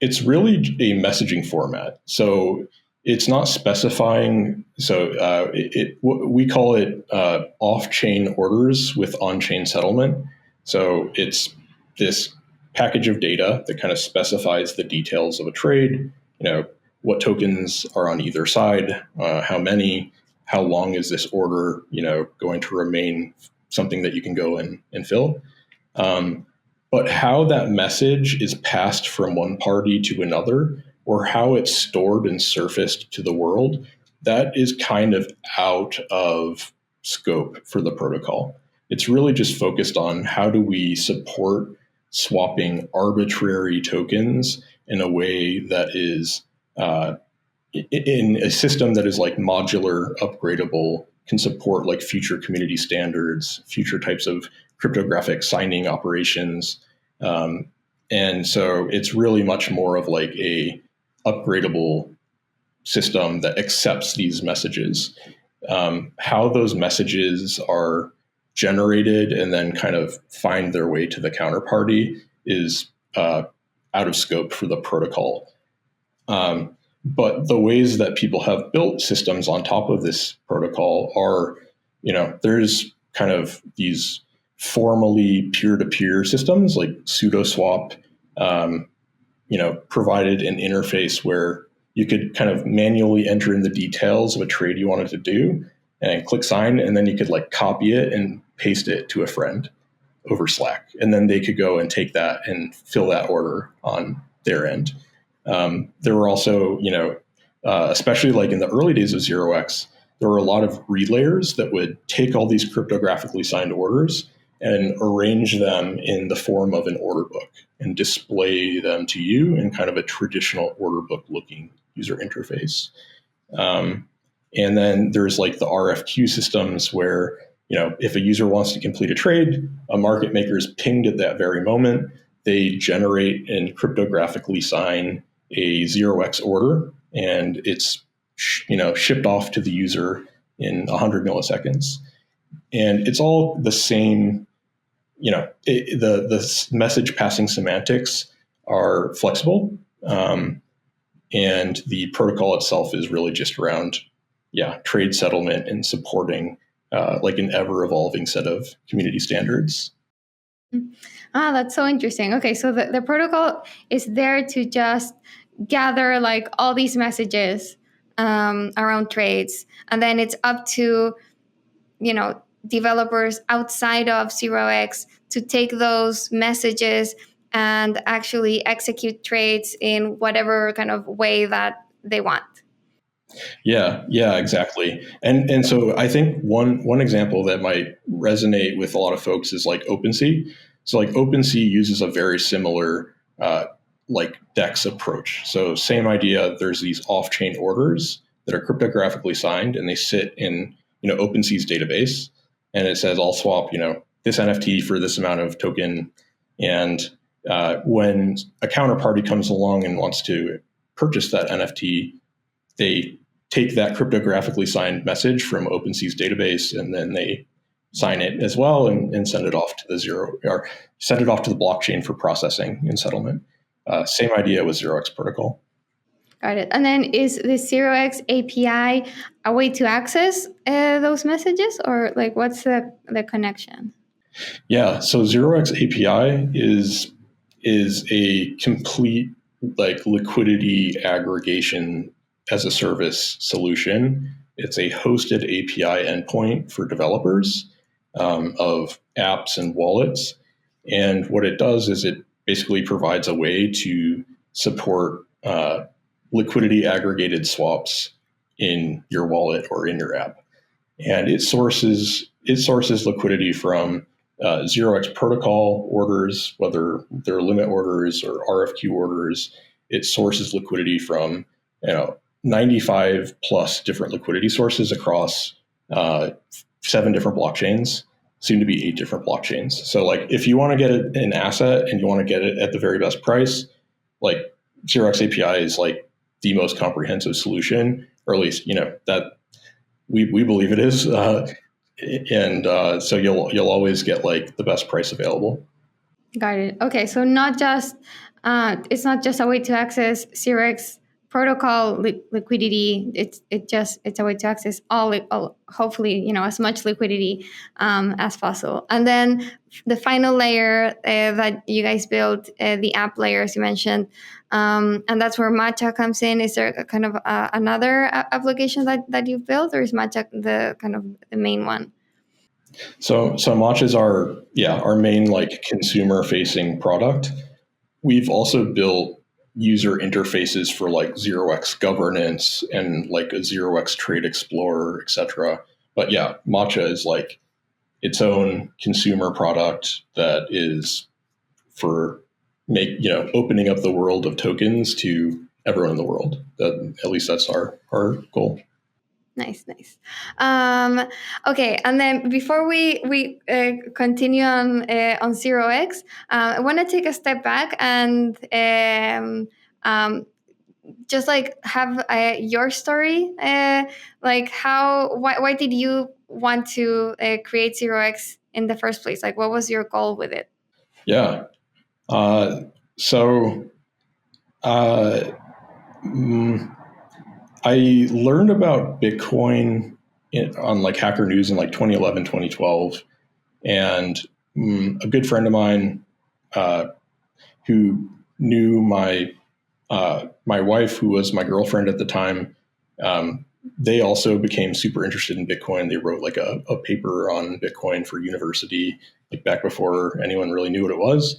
it's really a messaging format. So it's not specifying. So we call it off-chain orders with on-chain settlement. So it's this package of data that kind of specifies the details of a trade. What tokens are on either side, how many, how long is this order, going to remain something that you can go and fill. But how that message is passed from one party to another, or how it's stored and surfaced to the world, that is kind of out of scope for the protocol. It's really just focused on how do we support swapping arbitrary tokens in a way that is in a system that is like modular, upgradable, can support like future community standards, future types of cryptographic signing operations. And so it's really much more of like a upgradable system that accepts these messages. How those messages are generated and then kind of find their way to the counterparty is out of scope for the protocol. But the ways that people have built systems on top of this protocol are, there's kind of these formally peer-to-peer systems like SudoSwap, provided an interface where you could kind of manually enter in the details of a trade you wanted to do and click sign, and then you could like copy it and paste it to a friend over Slack. And then they could go and take that and fill that order on their end. There were also, especially like in the early days of 0x, there were a lot of relayers that would take all these cryptographically signed orders and arrange them in the form of an order book and display them to you in kind of a traditional order book looking user interface. And then there's like the RFQ systems where, if a user wants to complete a trade, a market maker is pinged at that very moment. They generate and cryptographically sign a 0x order, and it's shipped off to the user in 100 milliseconds. And it's all the same, the message passing semantics are flexible. And the protocol itself is really just around, trade settlement and supporting like an ever evolving set of community standards. That's so interesting. Okay, so the protocol is there to just gather like all these messages around trades, and then it's up to developers outside of 0x to take those messages and actually execute trades in whatever kind of way that they want. Yeah, exactly. And so I think one example that might resonate with a lot of folks is like OpenSea. So like OpenSea uses a very similar like DEX approach. So same idea, there's these off-chain orders that are cryptographically signed, and they sit in OpenSea's database, and it says I'll swap this NFT for this amount of token. And when a counterparty comes along and wants to purchase that NFT, they take that cryptographically signed message from OpenSea's database, and then they sign it as well and send it off to the blockchain for processing and settlement. Same idea with 0x protocol. Got it. And then is the 0x API a way to access those messages, or like what's the connection? Yeah, so 0x API is a complete like liquidity aggregation as a service solution. It's a hosted API endpoint for developers of apps and wallets. And what it does is it basically provides a way to support liquidity aggregated swaps in your wallet or in your app. And it sources liquidity from 0x protocol orders, whether they're limit orders or RFQ orders. It sources liquidity from 95 plus different liquidity sources across 7 different blockchains, soon to be 8 different blockchains. So like if you want to get an asset and you want to get it at the very best price, like 0x API is like the most comprehensive solution, or at least that we believe it is. So you'll always get like the best price available. Got it. Okay, so it's not just a way to access 0x protocol liquidity. It's a way to access all hopefully as much liquidity as possible. And then the final layer that you guys built, the app layer, as you mentioned, and that's where Matcha comes in. Is there a kind of another application that you've built, or is Matcha the kind of the main one? So Matcha is our main like consumer facing product. We've also built user interfaces for like 0x governance and like a 0x trade explorer, etc. But yeah, Matcha is like its own consumer product that is for opening up the world of tokens to everyone in the world. At least that's our goal. Nice. Okay, and then before we continue on 0x, I want to take a step back and just like have your story. Like why did you want to create 0x in the first place? Like, what was your goal with it? Yeah. So. I learned about Bitcoin on like Hacker News in like 2011, 2012. And a good friend of mine who knew my wife, who was my girlfriend at the time, they also became super interested in Bitcoin. They wrote like a paper on Bitcoin for university, like back before anyone really knew what it was.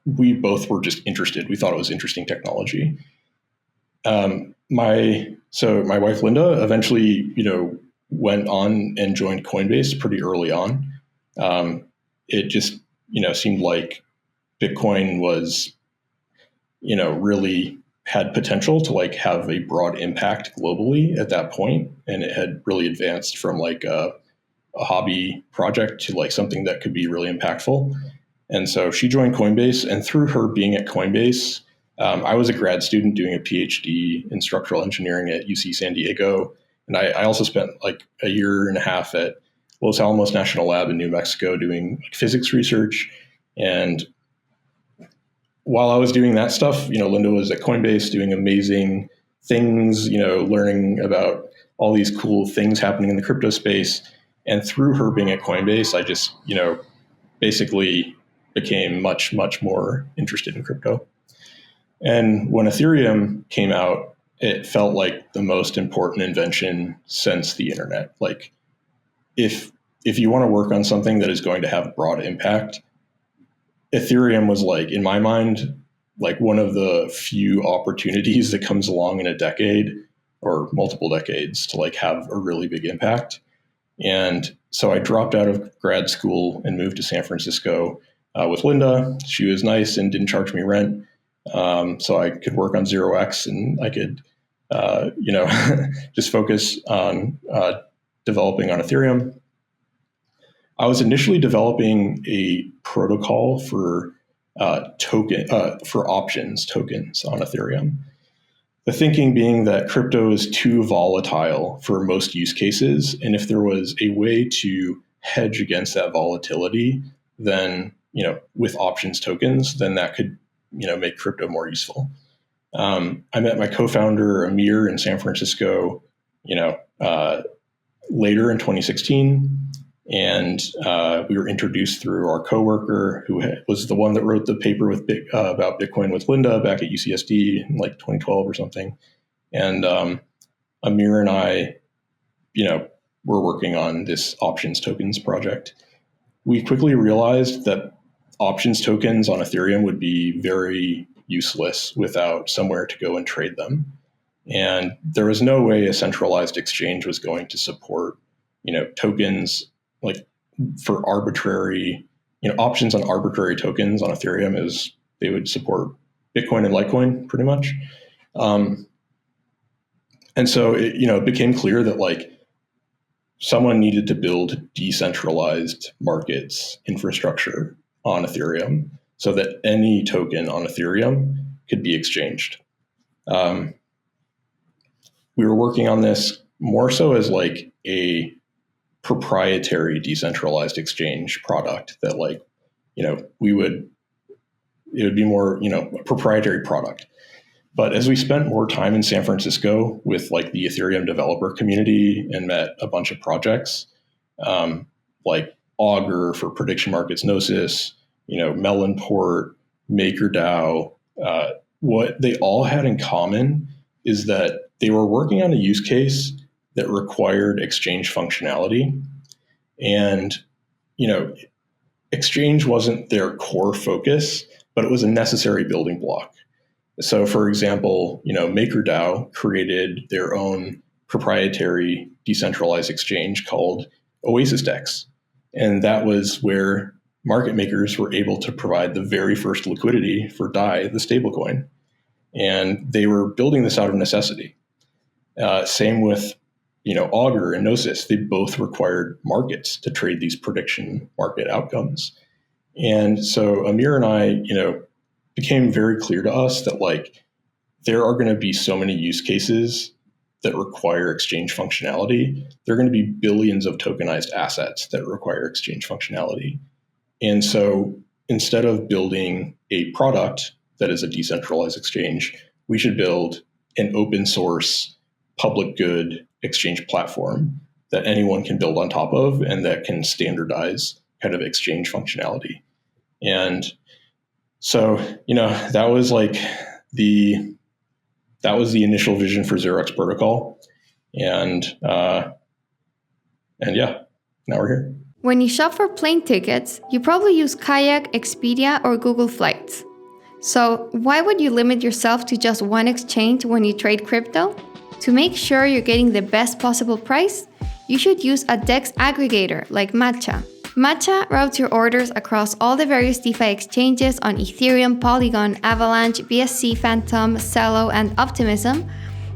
We both were just interested. We thought it was interesting technology. My wife Linda eventually, went on and joined Coinbase pretty early on. It just, seemed like Bitcoin was, really had potential to like have a broad impact globally at that point, and it had really advanced from like a hobby project to like something that could be really impactful. And so she joined Coinbase, and through her being at Coinbase, I was a grad student doing a PhD in structural engineering at UC San Diego. And I also spent like a year and a half at Los Alamos National Lab in New Mexico doing like physics research. And while I was doing that stuff, Linda was at Coinbase doing amazing things, learning about all these cool things happening in the crypto space. And through her being at Coinbase, I just, basically became much, much more interested in crypto. And when Ethereum came out, it felt like the most important invention since the internet. Like if you want to work on something that is going to have broad impact, Ethereum was like, in my mind, like one of the few opportunities that comes along in a decade or multiple decades to like have a really big impact. And so I dropped out of grad school and moved to San Francisco with Linda. She was nice and didn't charge me rent. So I could work on 0x, and I could, just focus on developing on Ethereum. I was initially developing a protocol for options tokens on Ethereum. The thinking being that crypto is too volatile for most use cases, and if there was a way to hedge against that volatility, then with options tokens, then that could make crypto more useful. I met my co-founder Amir in San Francisco, later in 2016. And we were introduced through our coworker, who was the one that wrote the paper about Bitcoin with Linda back at UCSD in like 2012 or something. And Amir and I, were working on this options tokens project. We quickly realized that options tokens on Ethereum would be very useless without somewhere to go and trade them. And there was no way a centralized exchange was going to support, tokens like for arbitrary, options on arbitrary tokens on Ethereum. They would support Bitcoin and Litecoin pretty much. And so it became clear that like someone needed to build decentralized markets infrastructure on Ethereum so that any token on Ethereum could be exchanged. We were working on this more so as like a proprietary decentralized exchange product that like, it would be more, a proprietary product. But as we spent more time in San Francisco with like the Ethereum developer community and met a bunch of projects, like Augur for prediction markets Gnosis, Melonport, MakerDAO, what they all had in common is that they were working on a use case that required exchange functionality. And, exchange wasn't their core focus, but it was a necessary building block. So for example, MakerDAO created their own proprietary decentralized exchange called Oasis DEX. And that was where market makers were able to provide the very first liquidity for DAI, the stablecoin. And they were building this out of necessity. Same with, Augur and Gnosis. They both required markets to trade these prediction market outcomes. And so Amir and I, became very clear to us that like there are going to be so many use cases that require exchange functionality. There are going to be billions of tokenized assets that require exchange functionality. And so instead of building a product that is a decentralized exchange, we should build an open source, public good exchange platform that anyone can build on top of and that can standardize kind of exchange functionality. And so, that was the initial vision for 0x Protocol. And yeah, now we're here. When you shop for plane tickets, you probably use Kayak, Expedia, or Google Flights. So why would you limit yourself to just one exchange when you trade crypto? To make sure you're getting the best possible price, you should use a DEX aggregator like Matcha. Matcha routes your orders across all the various DeFi exchanges on Ethereum, Polygon, Avalanche, BSC, Phantom, Celo, and Optimism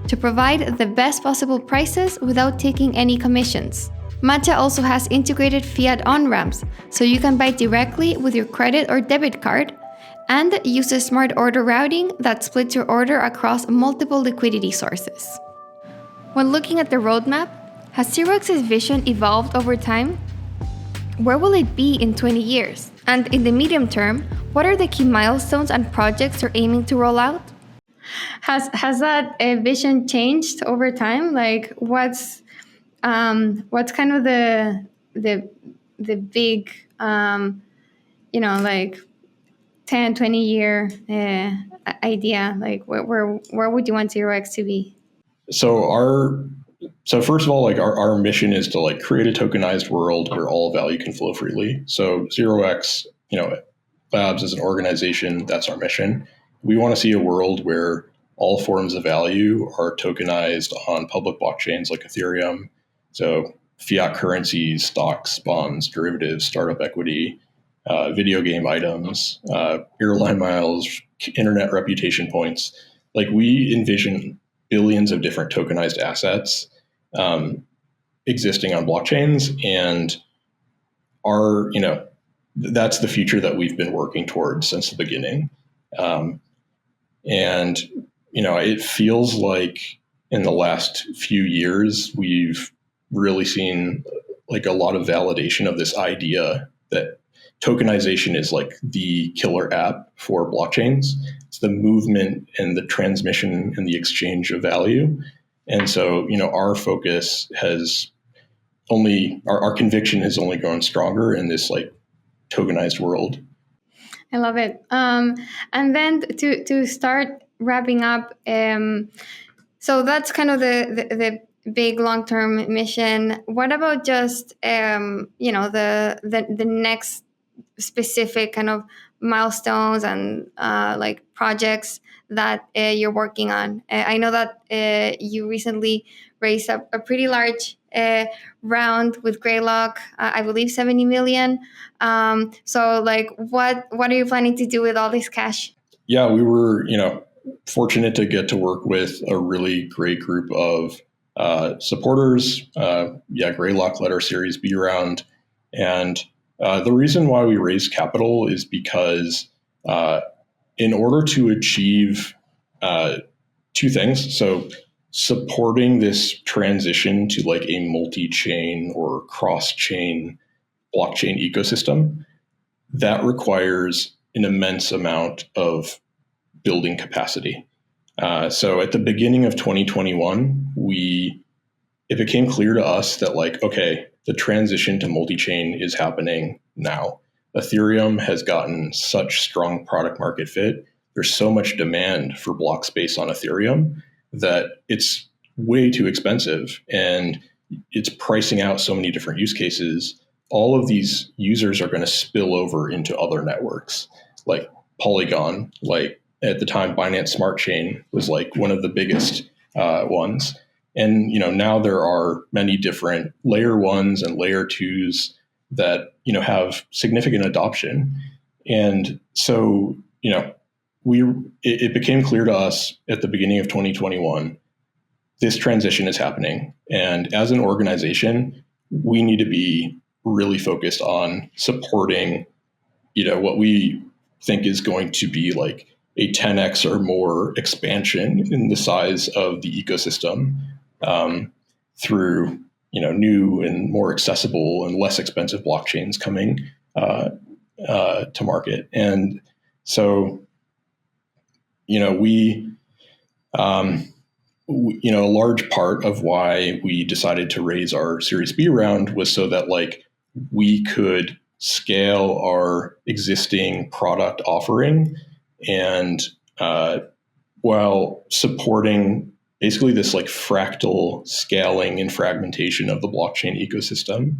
to provide the best possible prices without taking any commissions. Matcha also has integrated fiat on-ramps, so you can buy directly with your credit or debit card, and uses smart order routing that splits your order across multiple liquidity sources. When looking at the roadmap, has 0x's vision evolved over time? Where will it be in 20 years? And in the medium term, what are the key milestones and projects you're aiming to roll out? Has that vision changed over time? Like, what's kind of the big, like 10, 20 year idea? Like, where would you want 0x to be? So first of all, like our mission is to like create a tokenized world where all value can flow freely. So 0x, Labs as an organization, that's our mission. We want to see a world where all forms of value are tokenized on public blockchains like Ethereum. So fiat currencies, stocks, bonds, derivatives, startup equity, video game items, airline miles, internet reputation points. Like we envision billions of different tokenized assets existing on blockchains, and that's the future that we've been working towards since the beginning. And it feels like in the last few years we've really seen like a lot of validation of this idea that tokenization is like the killer app for blockchains. It's the movement and the transmission and the exchange of value. And so, our focus has our conviction has only grown stronger in this like tokenized world. I love it. And then to start wrapping up, so that's kind of the big long-term mission. What about just the next specific kind of milestones and like projects that you're working on? I know that you recently raised a pretty large round with Greylock, I believe 70 million. So like what are you planning to do with all this cash? Yeah, we were, fortunate to get to work with a really great group of supporters. Greylock led our Series B round. And the reason why we raised capital is because in order to achieve two things, so supporting this transition to like a multi-chain or cross-chain blockchain ecosystem, that requires an immense amount of building capacity. So at the beginning of 2021, it became clear to us that like, okay, the transition to multi-chain is happening now. Ethereum has gotten such strong product market fit. There's so much demand for block space on Ethereum that it's way too expensive and it's pricing out so many different use cases. All of these users are going to spill over into other networks like Polygon. Like at the time, Binance Smart Chain was like one of the biggest ones. And now there are many different layer ones and layer twos that, have significant adoption. And so, it became clear to us at the beginning of 2021, this transition is happening. And as an organization, we need to be really focused on supporting, what we think is going to be like a 10x or more expansion in the size of the ecosystem, through, new and more accessible and less expensive blockchains coming to market. And so, a large part of why we decided to raise our Series B round was so that we could scale our existing product offering, and while supporting basically this fractal scaling and fragmentation of the blockchain ecosystem.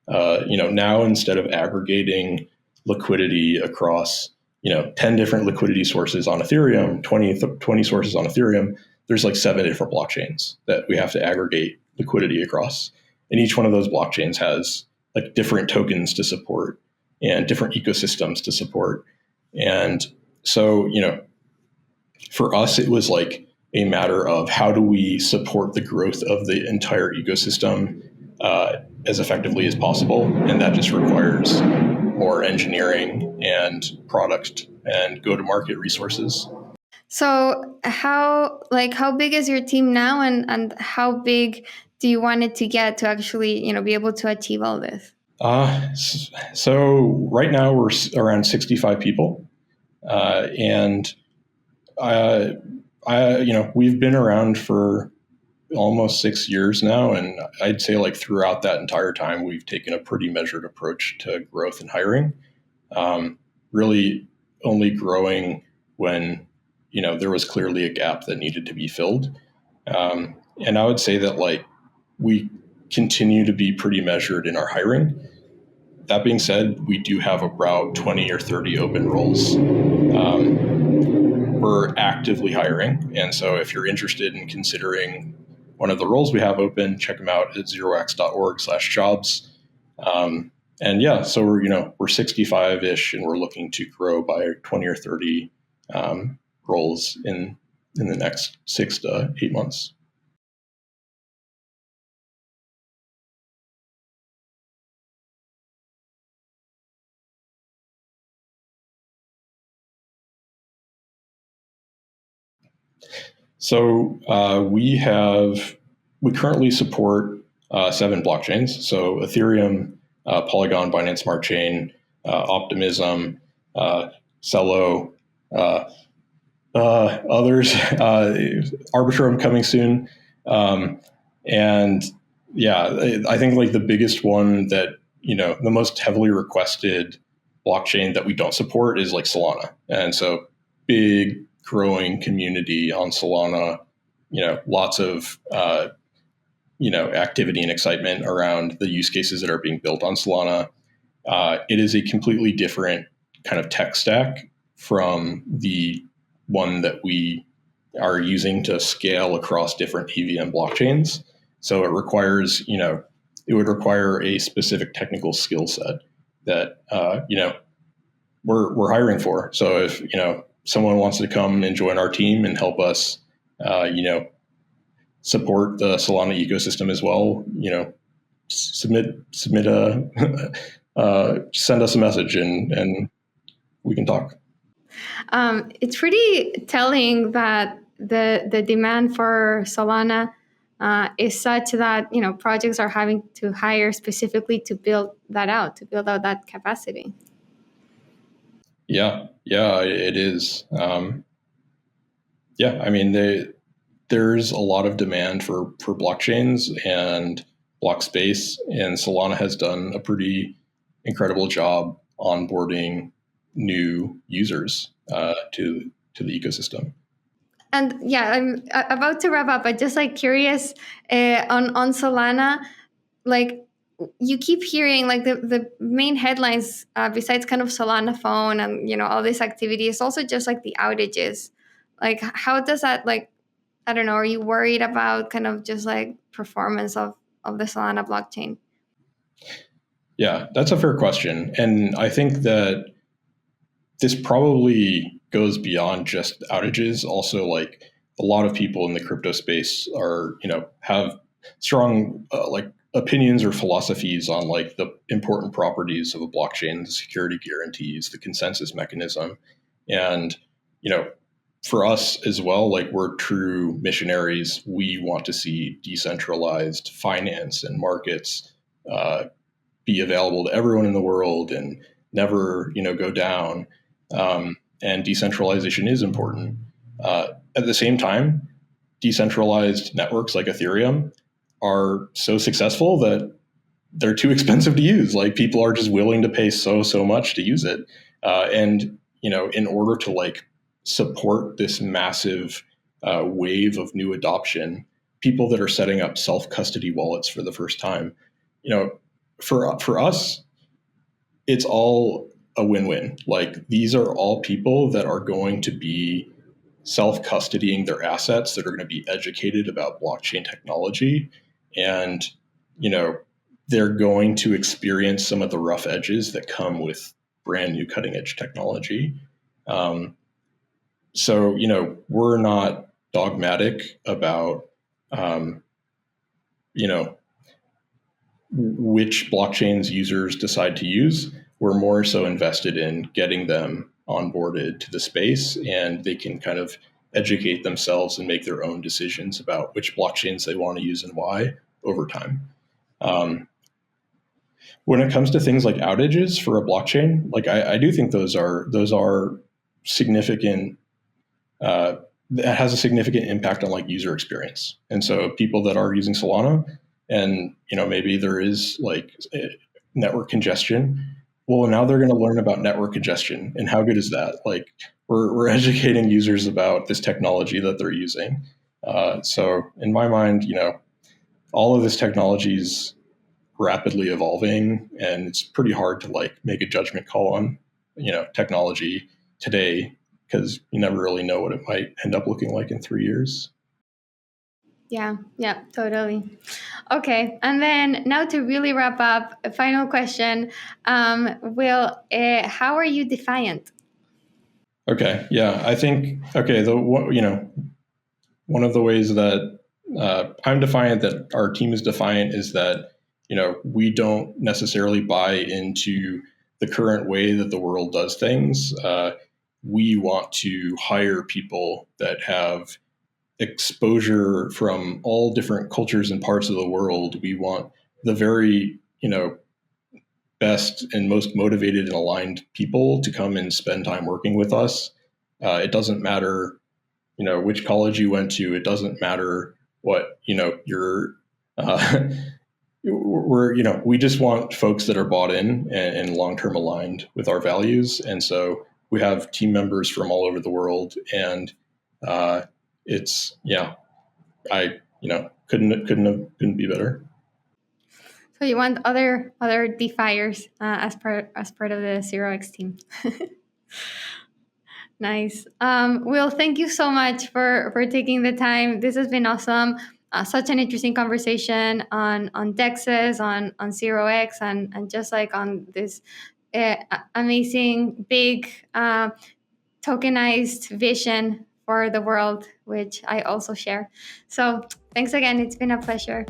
Now instead of aggregating liquidity across 10 different liquidity sources on Ethereum, 20 sources on Ethereum, there's 7 different blockchains that we have to aggregate liquidity across. And each one of those blockchains has different tokens to support and different ecosystems to support. And so, for us, it was a matter of how do we support the growth of the entire ecosystem as effectively as possible. And that just requires more engineering and product and go-to-market resources. So how big is your team now, and how big do you want it to get to actually, be able to achieve all this? So right now we're around 65 people. And we've been around for almost 6 years now. And I'd say throughout that entire time, we've taken a pretty measured approach to growth and hiring, really only growing when, there was clearly a gap that needed to be filled. And I would say that we continue to be pretty measured in our hiring. That being said, we do have about 20 or 30 open roles. We're actively hiring. And so if you're interested in considering one of the roles we have open, check them out at zerox.org/jobs. And yeah, so we're 65-ish, and we're looking to grow by 20 or 30 roles in the next 6 to 8 months. So we currently support 7 blockchains. So Ethereum, Polygon, Binance Smart Chain, Optimism, Celo, others, Arbitrum coming soon. And yeah, I think the biggest one that, the most heavily requested blockchain that we don't support is Solana. And so big growing community on Solana, lots of, activity and excitement around the use cases that are being built on Solana. It is a completely different kind of tech stack from the one that we are using to scale across different EVM blockchains. So it requires, it would require a specific technical skill set that, we're hiring for. So if, someone wants to come and join our team and help us, support the Solana ecosystem as well, submit send us a message and we can talk. It's pretty telling that the demand for Solana is such that projects are having to hire specifically to build out that capacity. Yeah, it is. I mean, there's a lot of demand for blockchains and block space, and Solana has done a pretty incredible job onboarding new users to the ecosystem. And yeah, I'm about to wrap up, but just curious on Solana, you keep hearing the main headlines besides kind of Solana phone and all this activity is also just the outages. How does that I don't know, are you worried about kind of just performance of the Solana blockchain? Yeah, that's a fair question. And I think that this probably goes beyond just outages. Also, like a lot of people in the crypto space are, have strong like opinions or philosophies on like the important properties of a blockchain, the security guarantees, the consensus mechanism. And, you know, for us as well, like we're true missionaries. We want to see decentralized finance and markets be available to everyone in the world and never, go down. And decentralization is important. At the same time, decentralized networks like Ethereum are so successful that they're too expensive to use. Like people are just willing to pay so much to use it. And in order to like support this massive wave of new adoption, people that are setting up self custody wallets for the first time, for us, it's all a win-win. Like these are all people that are going to be self-custodying their assets, that are going to be educated about blockchain technology, and they're going to experience some of the rough edges that come with brand new cutting-edge technology. So we're not dogmatic about which blockchains users decide to use. We're more so invested in getting them onboarded to the space, and they can kind of educate themselves and make their own decisions about which blockchains they want to use and why over time. When it comes to things like outages for a blockchain, like I do think those are significant. That has a significant impact on like user experience. And so people that are using Solana, and maybe there is like network congestion, well, now they're going to learn about network congestion, and how good is that? Like we're educating users about this technology that they're using. So in my mind, all of this technology is rapidly evolving, and it's pretty hard to like make a judgment call on technology today, because you never really know what it might end up looking like in 3 years. Yeah, totally. Okay, and then now to really wrap up, a final question. Will, how are you defiant? Okay, yeah, I think, one of the ways that I'm defiant, that our team is defiant, is that, we don't necessarily buy into the current way that the world does things. We want to hire people that have exposure from all different cultures and parts of the world. We want the very, best and most motivated and aligned people to come and spend time working with us. It doesn't matter, which college you went to. It doesn't matter what, your, we just want folks that are bought in and long-term aligned with our values. And so we have team members from all over the world, and it's, I, couldn't be better. So you want other defiers as part of the 0x team. Nice. Will, thank you so much for taking the time. This has been awesome. Such an interesting conversation on DEXs, on 0x, and just like on this amazing big tokenized vision for the world, which I also share. So thanks again. It's been a pleasure.